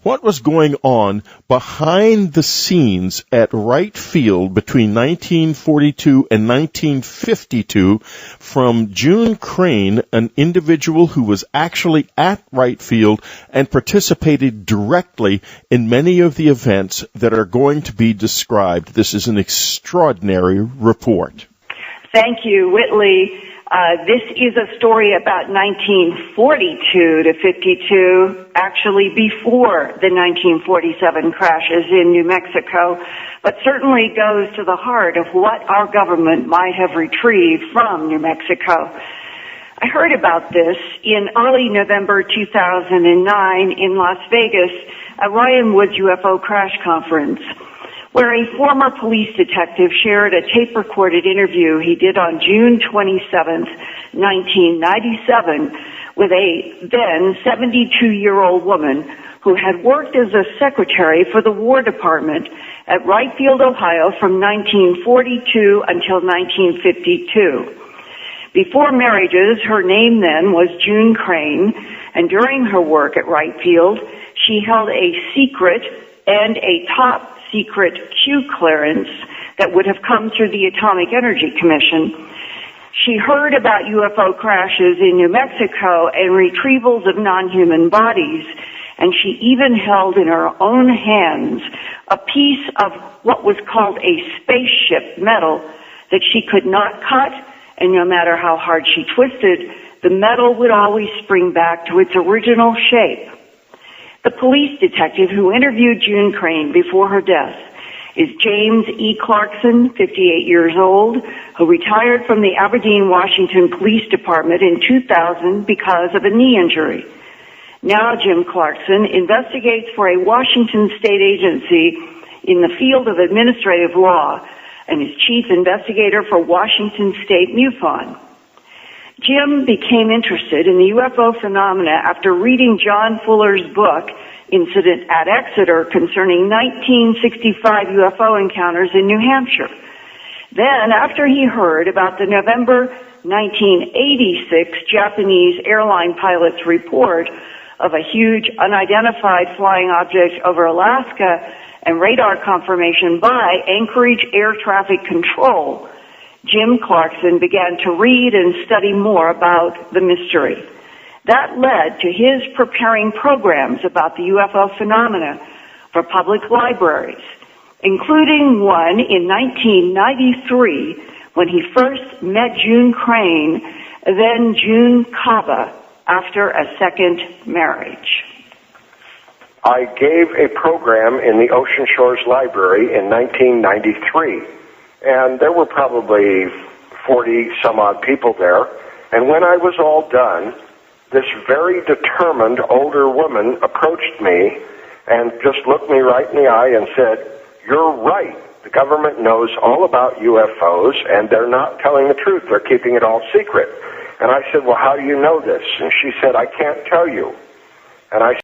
what was going on behind the scenes at Wright Field between 1942 and 1952 from June Crane, an individual who was actually at Wright Field and participated directly in many of the events that are going to be described. This is an extraordinary report. Thank you, Whitley. This is a story about 1942 to 52, actually before the 1947 crashes in New Mexico, but certainly goes to the heart of what our government might have retrieved from New Mexico. I heard about this in early November 2009 in Las Vegas at Ryan Wood's UFO Crash Conference, where a former police detective shared a tape-recorded interview he did on June 27, 1997, with a then 72-year-old woman who had worked as a secretary for the War Department at Wright Field, Ohio from 1942 until 1952. Before marriages, her name then was June Crane, and during her work at Wright Field, she held a secret and a top secret Q clearance that would have come through the Atomic Energy Commission. She heard about UFO crashes in New Mexico and retrievals of non-human bodies, and she even held in her own hands a piece of what was called a spaceship metal that she could not cut, and no matter how hard she twisted, the metal would always spring back to its original shape. The police detective who interviewed June Crane before her death is James E. Clarkson, 58 years old, who retired from the Aberdeen, Washington Police Department in 2000 because of a knee injury. Now Jim Clarkson investigates for a Washington state agency in the field of administrative law and is chief investigator for Washington State MUFON. Jim became interested in the UFO phenomena after reading John Fuller's book, Incident at Exeter, concerning 1965 UFO encounters in New Hampshire. Then, after he heard about the November 1986 Japanese airline pilot's report of a huge unidentified flying object over Alaska and radar confirmation by Anchorage Air Traffic Control, Jim Clarkson began to read and study more about the mystery. That led to his preparing programs about the UFO phenomena for public libraries, including one in 1993 when he first met June Crane, then June Cava, after a second marriage. I gave a program in the Ocean Shores Library in 1993. And there were probably 40 some odd people there. And when I was all done, this very determined older woman approached me and just looked me right in the eye and said, "You're right. The government knows all about UFOs and they're not telling the truth. They're keeping it all secret." And I said, "Well, how do you know this?" And she said, "I can't tell you." And I